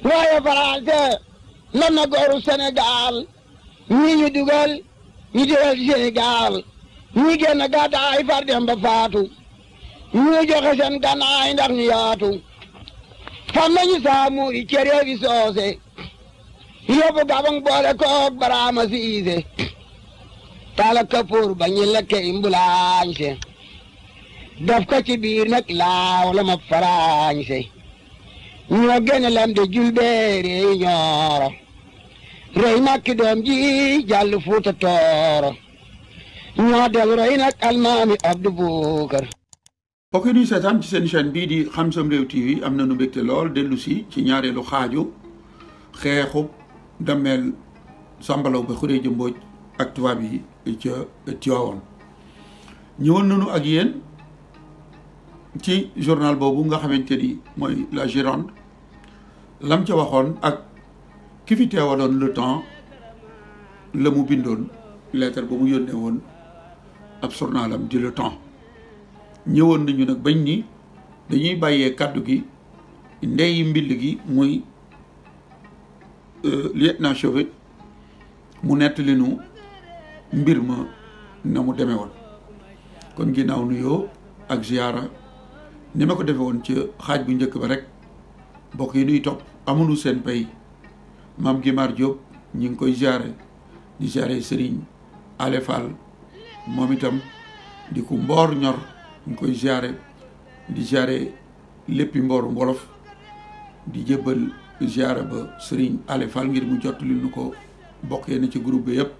waaye Faranse lan na gooru Sénégal ñii ñu dugal Sénégal ñii génn gàddaay far dem ba faatu ñii joxe seen gànnaay ndax ñu yaatu fam nañu Samori cere fi soose yóbbu Gabang boole koog Baraama Siise tala kapoor ba ñu lekke imbulaañse daf ko ci biir nag laaw la ma faraañse ñoo gene lam de julbeere ñooro rey makki doom ji jàll Fuuta Tooro ñoo del rey nag almaami Abdou Boucar. mbokk yi ñuy seetaan ci seen chaîne bii di Xam Sam Réew TV am na nu mbégte lool dellu si ci ñaareelu xaaju xeexub Damel Samba Laobé Khourédia Mbodj ak tubaab yi ca Tivaouane ñëwoon nañu ak yéen ci journal boobu nga xamante ni mooy La Gironde lam ca waxoon ak ki fi teewaloon le temps la mu bindoon lettre ba mu yónnee woon ab journalam di le temps ñëwoon nañu nag bañ ni dañuy bàyyee kàddu gi ndeyi mbill gi muy lieutenant Chauvet mu nettali nu mbir ma na mu demee woon kon ginnaaw nuyoo ak ziyaara ni ma ko defee woon ci xaaj bu njëkk ba rek mbokk yi nuy topp amuñu seen pay maam Guimar Diop ñi ngi koy ziyaare di ziyaare Serigne Ale Fall moom itam di ku mboor ñor ñu ngi koy ziyaare di ziyaare léppi mbooru wolof di jébbal ziyaara ba Serigne Ale Fall ngir mu jottali nu ko bokk yenn ci groupe bi yëpp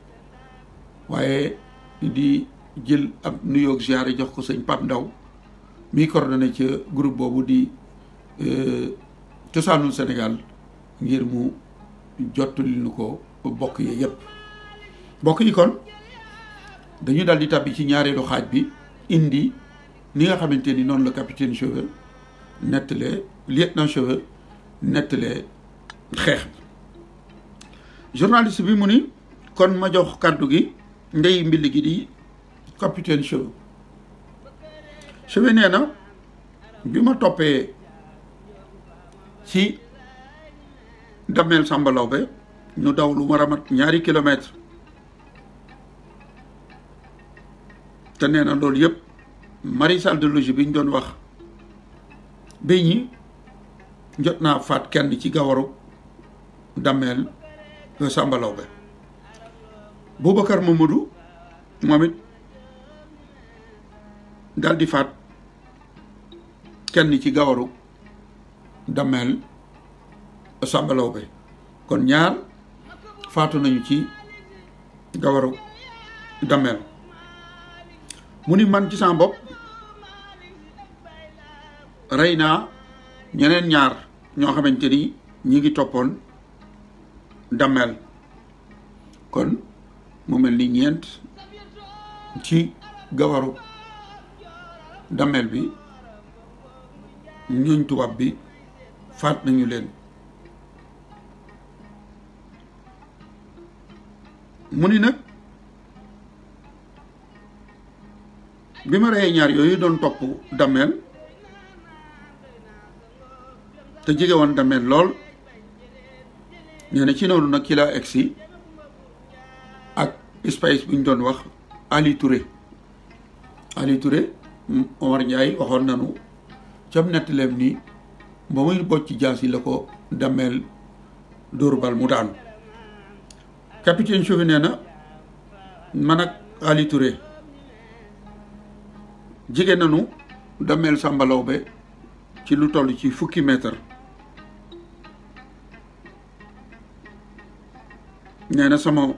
waaye di jël ab nuyoog ziyaare jox ko sëñ Pape Ndaw mi coordonné ca groupe boobu di cosaanul Sénégal ngir mu jottali nu ko bokk yi yëpp bokk yi kon dañu daal di tàbbi ci ñaareelu xaaj bi indi ni nga xamante ni noonu la capitaine Chauvet nettalee lieutenant Chauvet nettalee xeex bi journaliste bi mu ni kon ma jox kàddu gi ndey mbill gi di capitaine Chauvet Chauvet nee na bi ma toppee ci Damel Samba Laobé ñu daw lu ma ramat 2 kilomètres te nee na loolu yëpp maréchal de logis bi ñu doon wax béy ñi jot naa faat kenn ci gawaru Damel Samba Laobé Boubacar Mamadou moom it dal di faat kenn ci gawaru Damel Samba Laobé kon ñaar faatu nañu ci gawaru Damel mu ni man ci sama bopp rey naa ñeneen ñaar ñoo xamante ni ñi ngi toppoon Damel kon mu mel ni ñeent ci gawaru Damel bi ñooñ tubaab bi faat nañu leen mu ni nag bi ma reyee ñaar yooyu doon topp Damel te jege woon Damel lool nee na ci noonu nag ci laa egsi ak espace bu ñu doon wax Ali Touré Omar Ndiaye waxoon nanu cam nettaleem ni ba muy bocc jaas yi la ko Damel dóor bal mu daanu capitaine Chauvet nee na man ak Ali Touré jege nanu Damel Samba Laobé ci lu toll ci 10 mètres nee na sama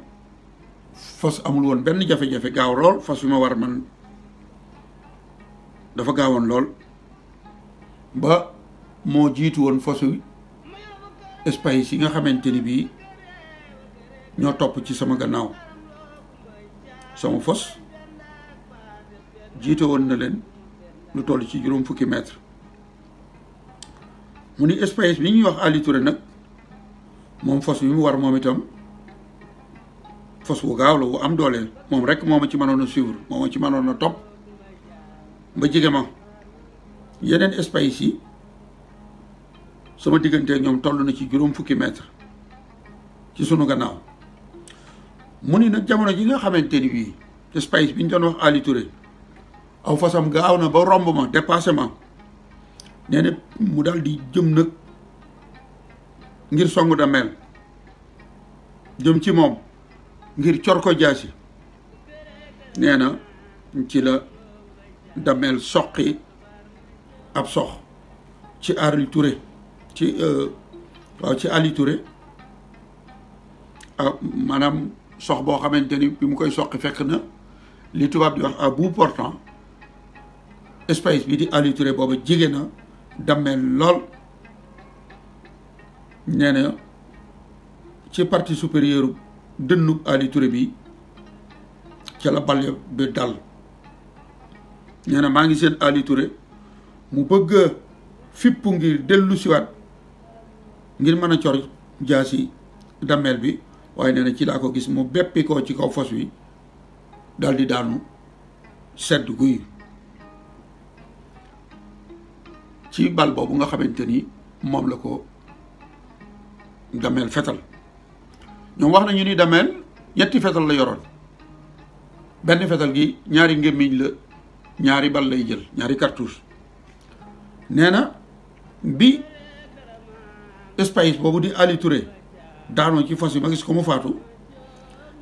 fas amul woon benn jafe-jafe gaaw lool fas yu ma war man dafa gaawoon lool ba moo jiitu woon fasu espace yi nga xamante ni bii ñoo topp ci sama gannaaw sama fas jiite woon na leen lu toll ci 10 mètres mu ni espace bi ñuy wax Ali Touré nag moom fas yu mu war moom itam fas wu gaaw la wu am doole moom rek moo ma ci mënoon a suivre moo ma ci mënoon a topp ba jege ma yeneen espace yi sama diggante ak ñoom toll na ci juróom fukki mètre ci sunu gannaaw mu ni nag jamono ji nga xamante ni bii espace bi ñu doon wax Ali Touré aw fasam gaaw na ba romb ma dépassé ma nee na mu daal di jëm nag ngir songu Damel jëm ci moom ngir cor ko jaasi nee na ci la Damel soqi ab sox ci Ali Touré ci Ali Touré maanaam sox boo xamante ni bi mu koy soqi fekk na li tubaab di wax à bout portant espace bi di Ali Touré booba jege na Damel lool nee na ci partie supérieure dënnu Ali Touré bi ca la bal bi dal nee na maa ngi seen Ali Touré mu bëgg a fippu ngir dellu siwaat ngir mën a cor jaasi Damel bi waaye nee na ci laa ko gis mu beppi ko ci kaw fos wi dal di daanu sedd guy ci bal boobu nga xamante ni moom la ko Damel fetal ñoom wax nañu ni Damel ñetti fetal la yoroon benn fetal gi ñaari ngémmiñ la ñaari bal lay jël ñaari cartouche nee na bi espace boobu di Ali Touré daanoo ci fos yi ma gis ko mu faatu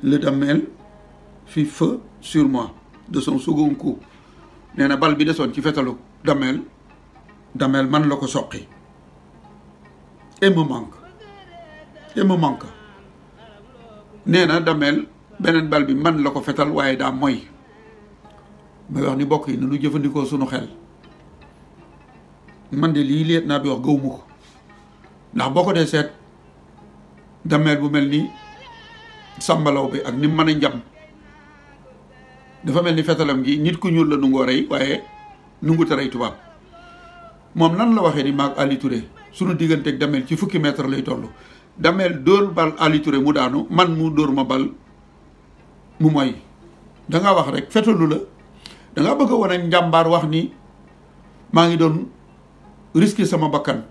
le Damel fit feu sur moi de son second coup nee na bal bi desoon ci fetalu Damel man la ko soqi et me manque nee na Damel beneen bal bi man la ko fetal waaye daa mooy may wax ni bokk yi nanu jëfandikoo sunu xel man de lii leet naa bi wax gëwmu ko ndax boo ko dee seet Damel bu mel ni sàmbalaw bi ak ni mën a njam dafa mel ni fetalam gi nit ku ñuul la nungoo rey waaye nunguta rey tubaab moom nan la waxee ni maag Ali Touré sunu diggante ak Damel ci fukki mètre lay toll Damel dóor bal Ali Touré mu daanu man mu dóor ma bal mu mooy danga wax rek fetalu la danga bëgg a wane njàmbaar wax ni maa ngi doon risqué sama bakkan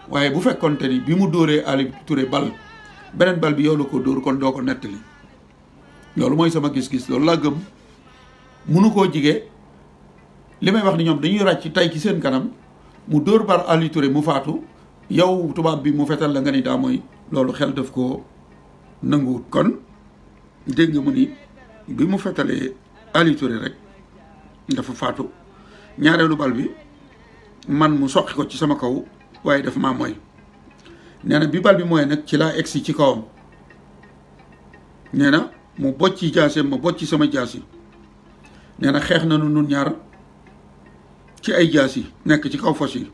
waaye bu fekkonte ni bi mu dóoree Ali Touré bal beneen bal bi yow la ko dóor kon doo ko nettali loolu mooy sama gis-gis loolu laa gëm munu koo jige li may wax ni ñoom dañuy ràcc tey ci seen kanam mu dóor bar Ali Touré mu faatu yow tubaab bi mu fetal la nga ni daa mooy loolu xel daf ko nanguwut kon dégg nga mu ni bi mu fetalee Ali Touré rek dafa faatu ñaareelu bal bi man mu soqi ko ci sama kaw waaye dafa maa mooy nee na bi bal bi mooy nag ci laa egsi ci kawam nee na mu bocci jaaseem ma bocci sama jaasi nee na xeex na nun ñaar ci ay jaasi nekk ci kaw fos yi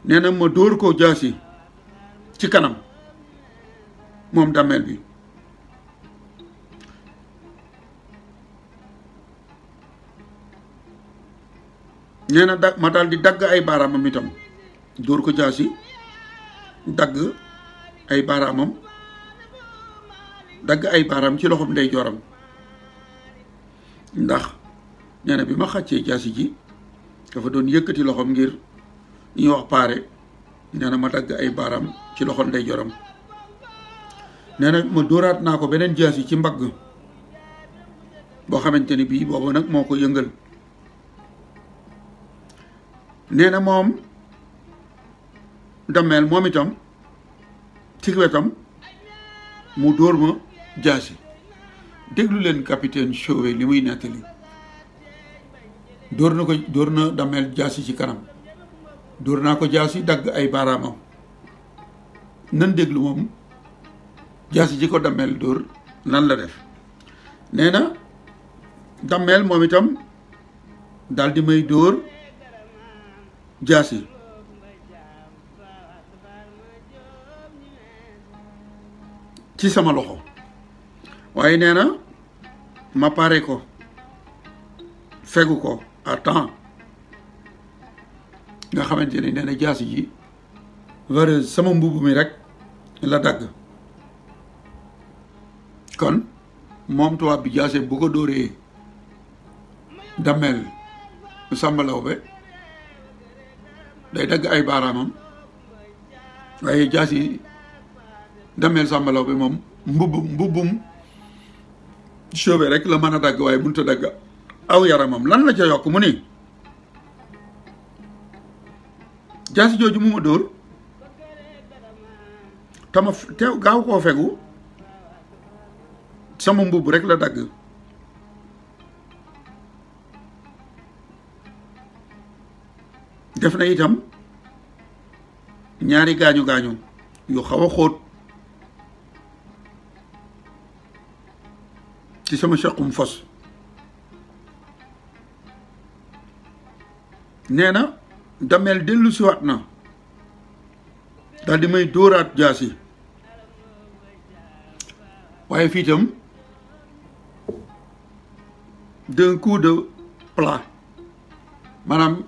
nee na ma dóor ko jaasi ci kanam moom Damel bi nee na ma daal di dagg ay baaraamam itam dóor ko jaasi dagg ay baaraamam dagg ay baaraam ci loxoom ndey joram ndax nee na bi ma xàccee jaasi ji dafa doon yëkkati loxoom ngir ñuy wax paare nee na ma dagg ay baaraam ci loxo ndey joram nee na ma dóoraat naa ko beneen jaasi ci mbagg boo xamante ni bii boobu nag moo ko yëngal nee na moom Damel moom itam ci wetam mu dóor ma jaasi déglu leen capitaine Chauvet li muy nettali dóor na Damel jaasi ci kanam dóor naa ko jaasi dagg ay baaraamam nan déglu moom jaasi ji ko Damel dóor lan la def nee na Damel moom itam daal di may dóor jaasi ci sama loxo waaye nee na ma pare ko fegu ko à temps nga xamante ni nee na jaasi ji vareuse sama mbubb mi rek la dagg kon moom tubaab bi jaase bu ko dóoree Damel Samba Laobé day dagg ay baaraamam waaye jaasi Damel Samba Laobé moom mbubbum chauve rek la mën a dagg waaye mënut a dagg aw yaramam. lan la ca yokk mu ni jaasi jooju mu ma dóor tama teew gaaw koo fegu sama mbubb rek la dagg. def na itam ñaari gaañu yu xaw a xóot ci sama saqum fos. nee na Damel dellu siwaat na daal di may dóoraat jaasi waaye fii itam d'un coup de plat maanaam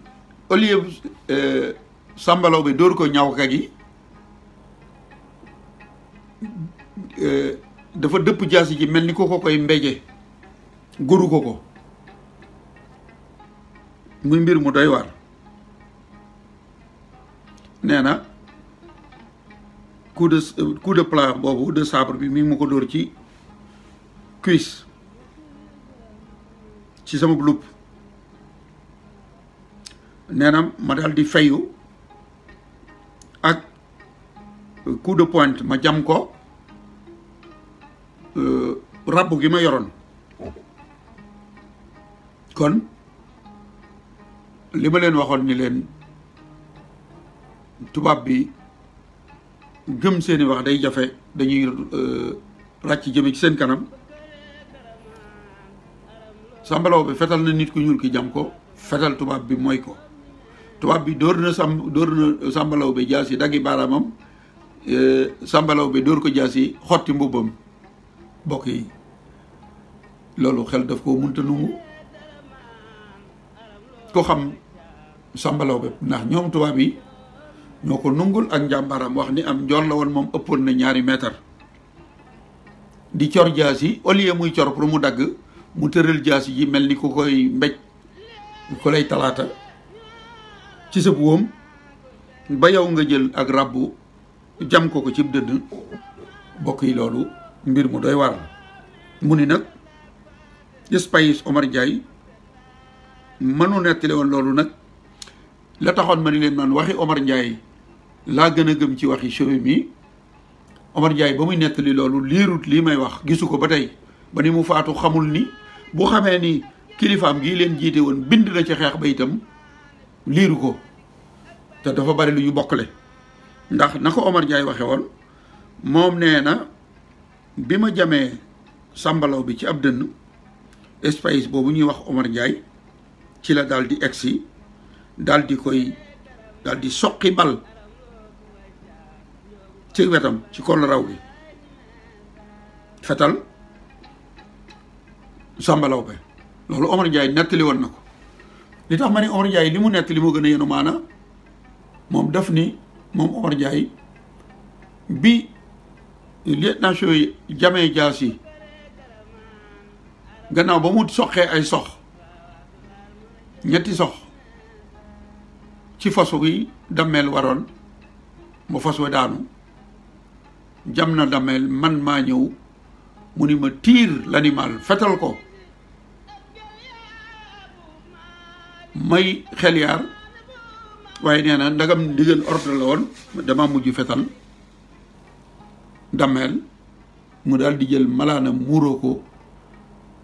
au lieu Samba Laobé dóor ko ñawka gi dafa dëpp jaasi ji mel ni ko koy mbeje góoru ko muy mbir mu doy waar. nee na coup de plat boobu de sabre bi mi ngi ma ko dóor ci cuisse ci sama lupp. nee na ma daal di fayu ak coup de pointe ma jam ko rabb gi ma yoroon. kon li ma leen waxoon ni leen tubaab bi gëm seeni wax day jafe dañuy ràcc jëme ci seen kanam. Samba Laobé fetal na nit ku ñuul ki jam ko fetal tubaab bi mooy ko. tubaab bi dóor na Samba Laobé jaasi daggi baaraamam Samba Laobé dóor ko jaasi xotti mbubbam. bokk yi loolu xel daf koo munta nungu ko xam Samba Laobé ndax ñoom tubaab yi ñoo ko nungul ak njàmbaaram wax ni am njool la woon moom ëppoon na 2 mètres di cor jaasi au lieu muy cor pour mu dagg mu tëral jaasi ji mel ni ku koy mbéj ku lay talaata ci sa buum ba yow nga jël ak rabbu jam ko ci dëdd. bokk yi loolu mbir mu doy war mu ni nag Espace Omar Ndiaye mënu nettali woon loolu nag la taxoon ma ni leen man waxi Omar Ndiaye laa gën a gëm ci waxi chauve mi. Omar Ndiaye ba muy nettali loolu liirut lii may wax gisu ko ba tey ba ni mu faatu xamul ni bu xamee ni kilifaam gii leen jiite woon bind na ci xeex ba itam liiru ko te dafa bari lu ñu bokkale. ndax na ko Omar Ndiaye waxe woon moom nee na bi ma jamee Samba Laobé ci ab dënn Espace boobu ñuy wax Omar Ndiaye ci la daal di egsi daal di koy daal di soqi bal ci wetam ci kol raw gi fetal Samba Laobé. loolu Omar Ndiaye nettali woon na ko. li tax ma ne Omar Ndiaye li mu nettali moo gën a yenu maana moom daf ni moom Omar Ndiaye bi lieutenant yi jamee jaasi gannaaw ba mu soqee ay sox ñetti sox ci fas wi Damel waroon ba fas wa daanu jam na Damel man maa ñëw mu ni ma tire l'animal fetal ko may xel yaar waaye nee na ndagam ndigal ordre la woon dama mujj fetal Damel mu daal di jël malaanam muuroo ko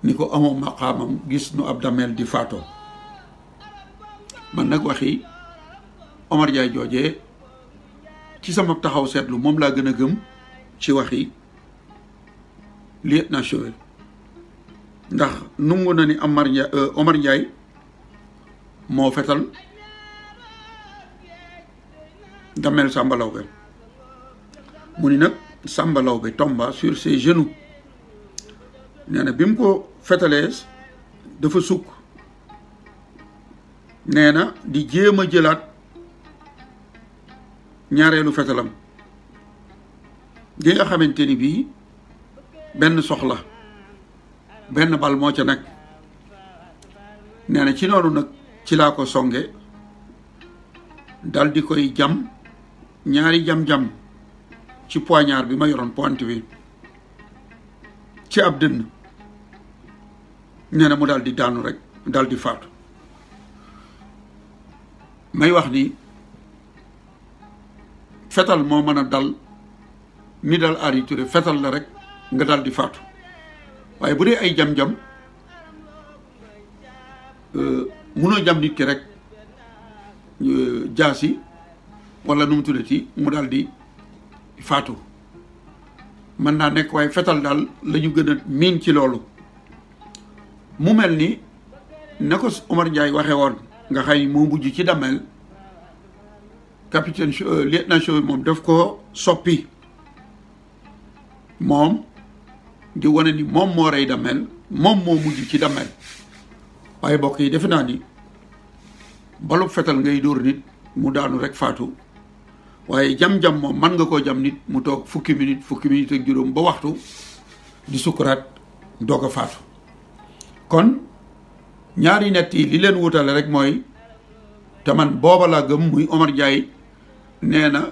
ni ko amoo maqaamam gis nu ab Damel di faatoo. man nag waxi Omar Ndiaye joojee ci sama taxaw seetlu moom laa gën a gëm ci waxi lieutenant Chauvel ndax nungu na ni Omar Ndiaye moo fetal Damel Samba Laobé mu ni nag Samba Laobé tomba sur ses genoux nee na bi mu ko fetalee dafa sukk nee na di jéem a jëlaat ñaareelu fetalam gi nga xamante ni bii benn soxla benn bal moo ca nekk nee na ci noonu nag ci laa ko songe dal di koy jam ñaari jam-jam ci poignard bi ma yoroon pointe bi ci ab dënn nee na mu dal di daanu rek dal di faatu may wax ni fetal moo mën a dal ni dal Henri Touré fetal la rek nga dal di faatu waaye bu dee ay jam-jam munoo jam nit ki rek jaasi wala nu mu tuddati mu dal di faatu mën naa nekk waaye fetal daal la ñu gën a miin ci loolu mu mel ni na ko Omar Ndiaye waxee woon nga xay moo mujj ci Damel capitaine lieutenant Chauvé moom daf ko soppi moom di wane ni moom moo rey Damel moom moo mujj ci Damel waaye bokk yi defe naa ni balub fetal ngay dóor nit mu daanu rek faatu waaye jam-jam moom man nga koo jam nit mu toog fukki minute ak juróom ba waxtu di sukkuraat doog a faatu kon ñaari nett yi li leen wutale rek mooy te man booba laa gëm muy Omar Ndiaye nee na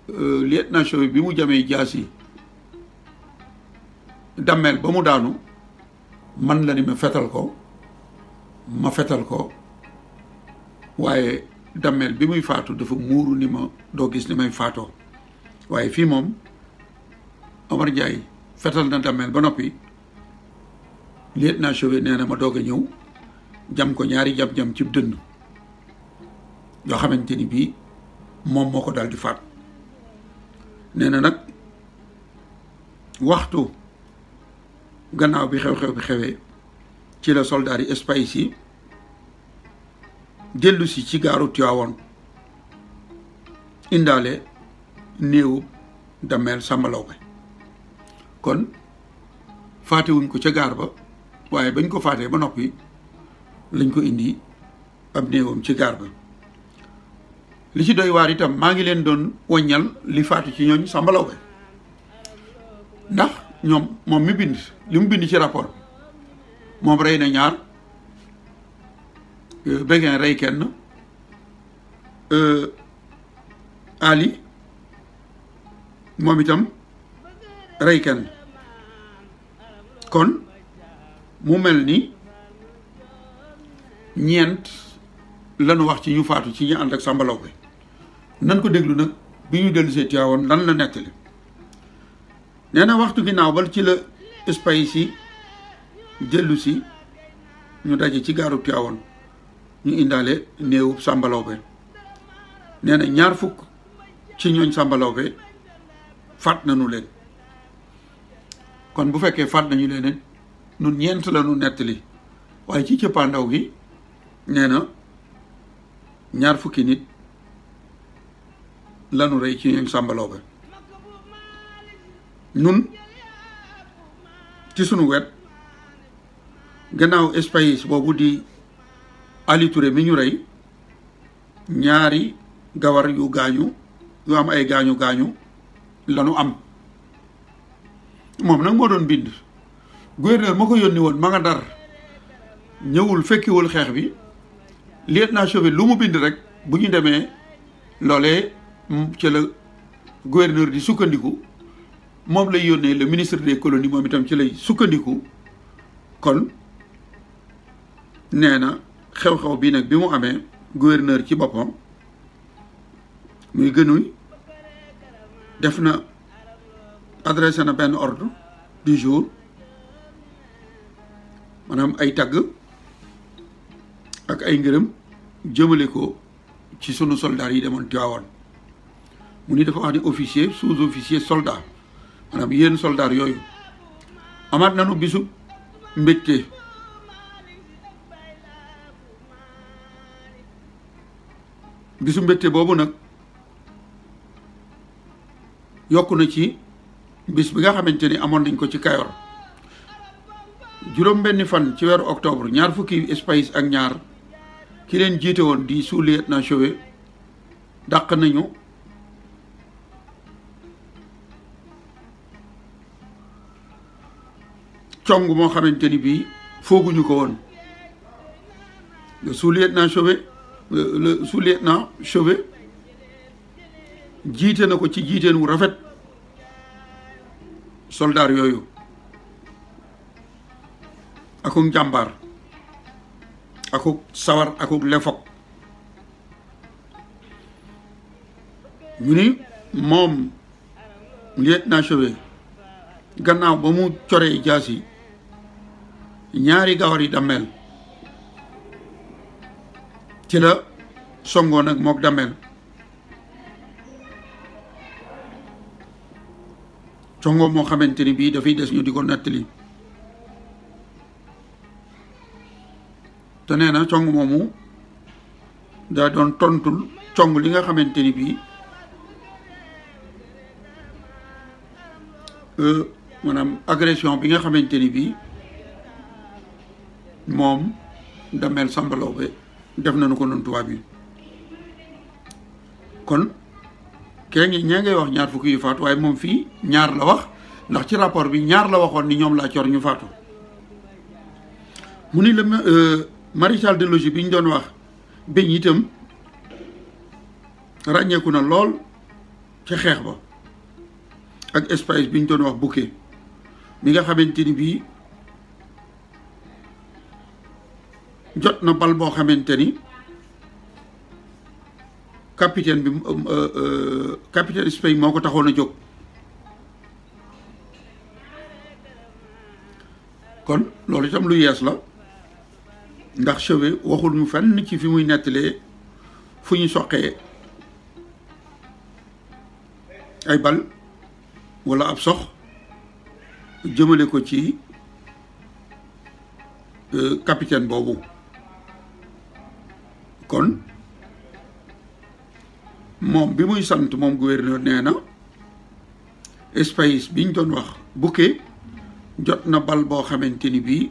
lieutenant Chauvé bi mu jamee jaasi Damel ba mu daanu man la ni ma fetal ko waaye Damel bi muy faatu dafa muuru ni ma doo gis ni may faatoo waaye fii moom Omar Ndiaye fetal na Damel ba noppi lieutenant Chauvé nee na ma doog a ñëw jam ko ñaari jam-jam ci dënn yoo xamante ni bii moom moo ko dal di faat nee na nag waxtu gannaaw bi xew-xew bi xewee ci la soldat yi Espagne yi dellu si ci gaaru Tivaouane indaale néewu Damel Samba Laobé kon faatewuñ ko ca gaar ba waaye bañ ko faatee ba noppi lañ ko indi ab néewam ci gaar ba li ci doy waar itam maa ngi leen doon woññal li faatu ci ñooñ Samba Laobé ndax ñoom moom mi bind li mu bind ci rapport moom rey na ñaar Béguin rey kenn Ali moom itam rey kenn kon mu mel ni ñeent lanu wax ci ñu faatu ci ñu ànd ak Samba Laobé nan ko déglu nag bi ñu dellusee Tivaouane lan la nettali nee na waxtu ginnaaw bal ci la Espagne si dellu si ñu daje ci gaaru Tivaouane ñu indaale néewu Samba Laobé nee na 20 ci ñooñ Samba Laobé faat nañu leen kon bu fekkee faat nañu leen nun ñeent la nu nettali waaye ci cëppaandaw gi nee na 20 nit lanu rey ci ñooñ Samba Laobé nun ci sunu wet gannaaw Espagne boobu di Ali Touré mi ñu rey ñaari gawar yu gaañu yu am ay gaañu lanu am moom nag moo doon bind gouverneur ma ko yónni woon ma nga Ndar ñëwul fekkiwul xeex bi lieutenant Chauvé lu mu bind rek bu ñu demee loolee ci la gouverneur di sukkandiku moom lay yónnee le ministre des colonies moom itam ci lay sukkandiku kon nee na xew-xew bii nag bi mu amee gouverneur ci boppam muy gënuy def na adressé na benn ordre du jour maanaam ay tagg ak ay ngërëm jëmale ko ci sunu soldats yi demoon Tivaouane mu ni dafa wax ni officier sous-officier soldat maanaam yéen soldats yooyu amaat nanu bisu mbégte boobu nag yokk na ci bis bi nga xamante ni amoon nañ ko ci Kayor juróom benni fan ci weeru octobre 20 Espagne ak ñaar ki leen jiite woon di sous-lieutenant Chauvé dàq nañu cong moo xamante ni bii fooguñu ko woon le sous-lieutenant Chauvé le sous-lieutenant Chauvet jiite na ko ci jiiteen wu rafet soldaar yooyu akuk njàmbaar akuk sawar akuk lefok ñu ni moom lieutenant Chauvet gannaaw ba mu coree jaas yi ñaari gawar yi dammeel ci la songoon ak mook dammeel congo moo xamante ni bii dafay des ñu di ko nettali te nee na cong moomu daa doon tontul cong li nga xamante ni bii maanaam agression bi nga xamante ni bii moom Damel Samba Laobé def nañu ko noonu tubaab yi kon kee ngi ñee ngay wax ñaar fukki yu faatu waaye moom fii ñaar la wax ndax ci rapport bi ñaar la waxoon ni ñoom laa cor ñu faatu mu ni le maréchal de logis bi ñu doon wax beñ itam ràññeeku na lool ca xeex ba ak espace bi ñu doon wax bouquet mi nga xamante ni bii jot na bal boo xamante ni capitaine bi capitaine Spain moo ko taxoon a jóg kon loolu itam lu yees la ndax Chauvet waxul ñu fenn ci fi muy nettalee fu ñu soqee ay bal walla ab sox jëmale ko ci capitaine boobu kon moom bi muy sant moom gouverneur nee na espace bi ñu doon wax bouquet jot na bal boo xamante ni bii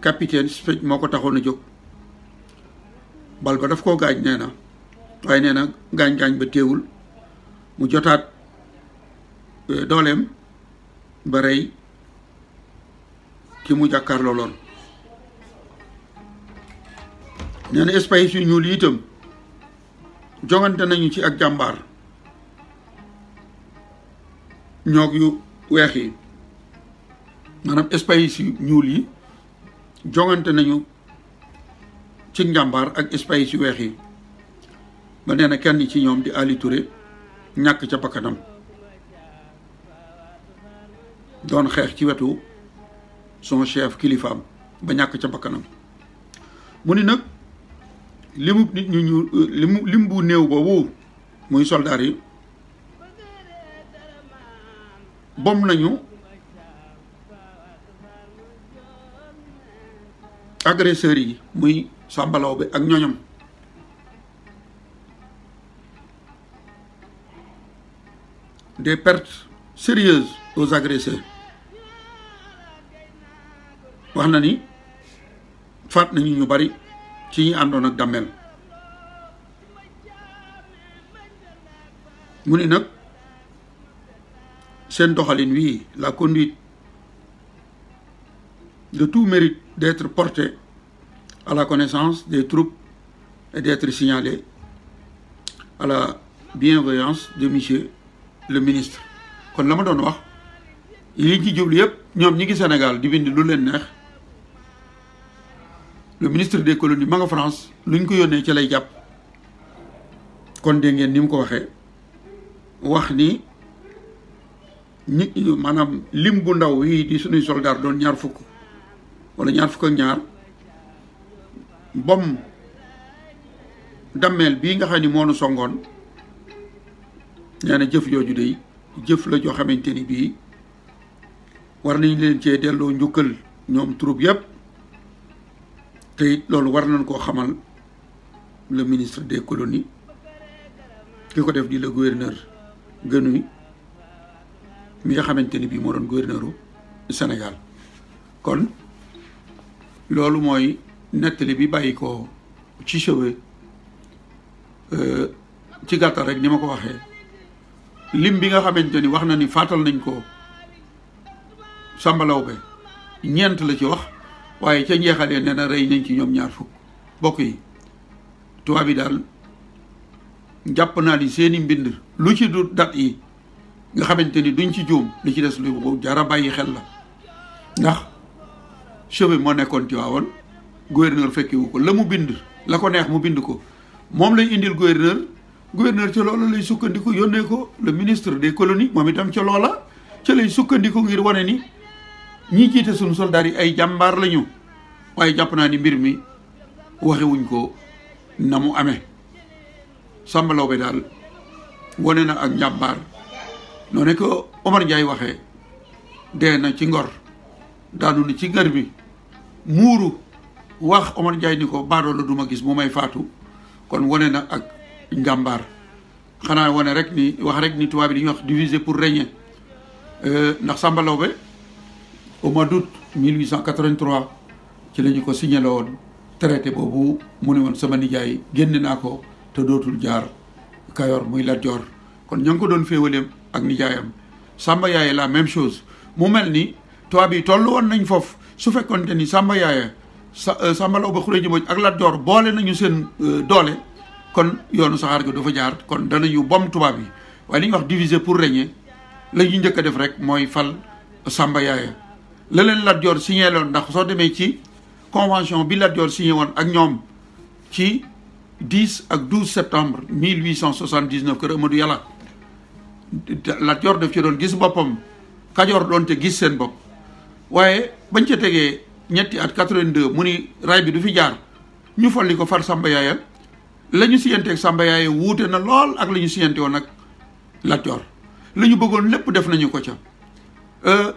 capitaine Spain moo ko taxoon a jóg bal ba daf koo gaañ nee na waaye nee na gaañ-gaañ ba teewul mu jotaat dooleem ba rey ki mu jàkkaarloo loon nee na espace yu ñuul itam jongante nañu ci ak jàmbaar ñoog yu weex yi maanaam espace yu ñuul yi jongante nañu ci njàmbaar ak espace yu weex yi ba nee na kenn ci ñoom di Ali Touré ñàkk ca bakkanam doon xeex ci wetu son chef kilifaam ba ñàkk ca bakkanam mu ni nag limu nit ñu lim bu néew boobu muy soldaar yi bom nañu agresseurs yi muy Samba Laobé ak ñoñam des pertes sérieuses aux agresseurs wax na ni faat nañu ñu bari ci ñi àndoon ak Damel mu ni nag seen doxalin wii la conduite de tout mérite d'être porté à la connaissance des troupes et d'être signalé à la bienveillance de monsieur le ministre. kon la ma doon wax yi ci jublu yëpp ñoom ñi ngi Sénégal di bind lu leen neex le ministre des colonies ma nga France luñ ko yónnee ci lay jàpp kon dégg ngeen ni mu ko waxee wax ni nit maanaam lim bu ndaw yi di suñuy soldat doon ñaar fukk wala ñaar fukk ak ñaar bom Damel bii nga xam ni moonu songoon nee na jëf jooju de jëf la joo xamante ni bii war nañ leen cee delloo njukkal ñoom troupe yëpp te it loolu war nañ koo xamal le ministre des colonies ki ko def di le gouverneur Guenouille mi nga xamante ni bii moo doon gouverneuru Sénégal kon loolu mooy nettali bi bàyyi ko ci Chauvet ci gàttal rek ni ma ko waxee lim bi nga xamante ni wax na ni faatal nañ ko Samba Laobé ñeent la ci wax waaye ca njeexalee nee na rey nañ ci ñoom ñaar fukk bokk yi tubaab bi daal jàpp naa ni seeni mbind lu ci du dat yi nga xamante ni duñ ci juum li ci des lu jara bàyyi xel la ndax Chauvet moo nekkoon Tiwaawoon gouverneur fekkewu ko la mu bind la ko neex mu bind ko moom lay indil gouverneur ca loola lay sukkandiku yónnee ko le ministre des colonies moom itam ca loola ca lay sukkandiku ngir wane ni ñi jiite suñu soldats yi ay jàmbaar lañu waaye jàpp naa ni mbir mi waxewuñ ko na mu amee Samba Laobé daal wane na ak njàmbaar noonu ko Omar Ndiaye waxee dee na ci ngor daanu ni ci gar bi muuru wax Omar Ndiaye ni ko baadoo la duma gis mu may faatu kon wane na ak njàmbaar xanaa wane rek ni wax rek ni tubaab bi di ñuy wax diviser pour régner ndax Samba Laobé au mois d'août 1883 ci la ñu ko signalé woon traité boobu mu ne woon sama nijaay génne naa ko te dootul jaar Kayoor muy Lat Joor kon ña ngi ko doon féewaleem ak nijaayam Samba Yaaye la même chose mu mel ni tubaab yi toll woon nañ foofu su fekkonte ni Samba Yaaye Samba Laobé Khourédia Mbodj ak Lat Joor boole nañu seen doole kon yoonu saxaar ga dafa jaar kon danañu bom tubaab yi waaye li ñuy wax diviser pour régner la ñu njëkk a def rek mooy fal Samba Yaaye la leen Lat Joor signé loon ndax soo demee ci convention bi Lat Joor signé woon ak ñoom ci 10 ak 12 septembre 1879 kër Amadou Yàlla Lat Joor daf ci doon gis boppam Kajoor doon te gis seen bopp waaye bañ ca tegee ñetti at 82 mu ni raay bi du fi jaar ñu folli ko far Samba Yaaye la ñu siyanteeg Samba Yaaye wuute na lool ak la ñu siyante woon ak Lat Joor la ñu bëggoon lépp def nañu ko ca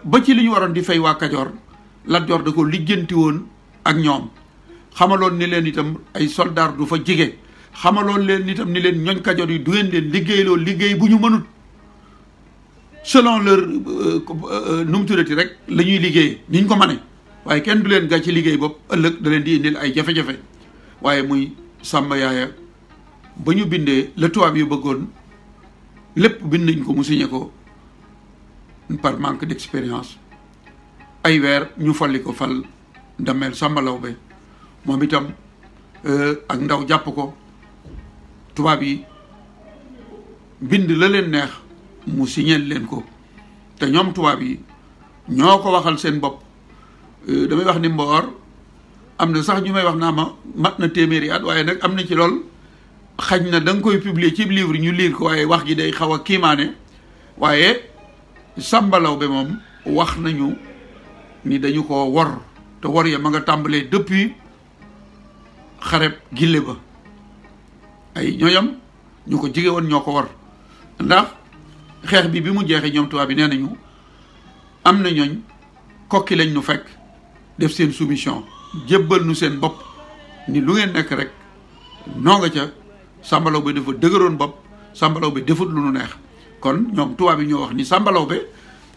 ba ci li ñu waroon di fay waa Kajoor Lat Joor da ko lijjanti woon ak ñoom xamaloon ni leen itam ay soldaar du fa jige xamaloon leen itam ni leen ñooñ Kajoor yi du ngeen leen liggéeyloo liggéey bu ñu mënut selon leur nu mu tuddati rek la ñuy liggéey ni ñu ko mane waaye kenn du leen gàcc ci liggéey bopp ëllëg da leen di indil ay jafe-jafe waaye muy Samba Yaaye ba ñu bindee la tubaab yu bëggoon lépp bind nañ ko mu signé ko par manque d'expérience ay weer ñu folli ko fal Damel Samba Laobé moom itam ak ndaw jàpp ko tubaab yi bind la leen neex mu signé leen ko te ñoom tubaab yi ñoo ko waxal seen bopp damay wax ni Mboor am na sax ñu may wax naa ma mat na téeméeri at waaye nag am na ci lool xañ na da nga koy publier ci livre ñu lire ko waaye wax gi day xaw a kiimaane waaye Samba Laobé moom wax nañu ni dañu ko wor te wor ya ma nga tàmbalee depuis xareb gille ba ay ñooyam ñu ko jige woon ñoo ko wor ndax xeex bi mu jeexee ñoom tubaab bi nee nañu am na ñooñ kokki lañ nu fekk def seen soumission jébbal nu seen bopp ni lu ngeen nekk rek noo nga ca Samba Laobé dafa dëgëroon bopp Samba Laobé defut lu nu neex kon ñoom tubaab yi ñoo wax ni Samba Laobé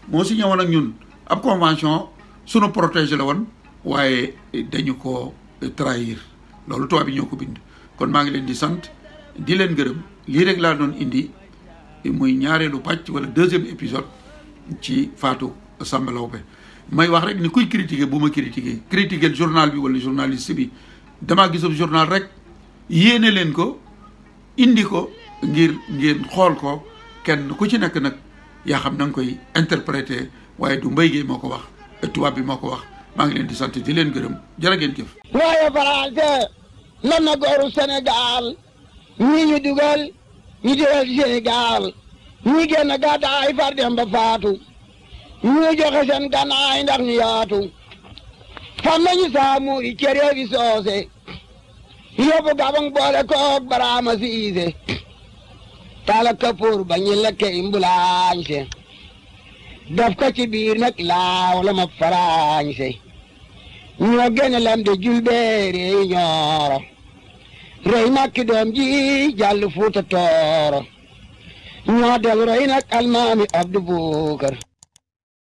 moo signé woon ak ñun ab convention sunu protégé la woon waaye dañu ko trahir loolu tubaab yi ñoo ko bind kon maa ngi leen di sant di leen gërëm lii rek laa doon indi muy ñaareelu pàcc wala deuxième épisode ci faatu Samba Laobé may wax rek ni kuy critiquer bu ma critiquer journal bi wala journaliste bi damaa gisub journal rek yéene leen ko indi ko ngir ngeen xool ko kenn ku ci nekk nag yaa xam na nga koy interpréter waaye du Mbaye Guèye moo ko wax tubaab bi moo ko wax maa ngi leen di sant di leen gërëm jërë ngeen jëf. waaye français lan na gooru Sénégal ñii ñu dugal ñu dugal Sénégal ñi génn gàddaay far dem ba faatu ñu joxe seen gànnaay ndax ñu yaatu fam nañu saamu i cere gi soose yóbbu gabang boole koog baraama siise tala kapoor ba ñu lekke imbulaañse daf ko ci biir nag laaw la ma faraañse ñoo gene lam de julbeere yi ñooro rey makki doom ji jàll fuuta tooro ñoo del roy nag almaami Abdu Bukar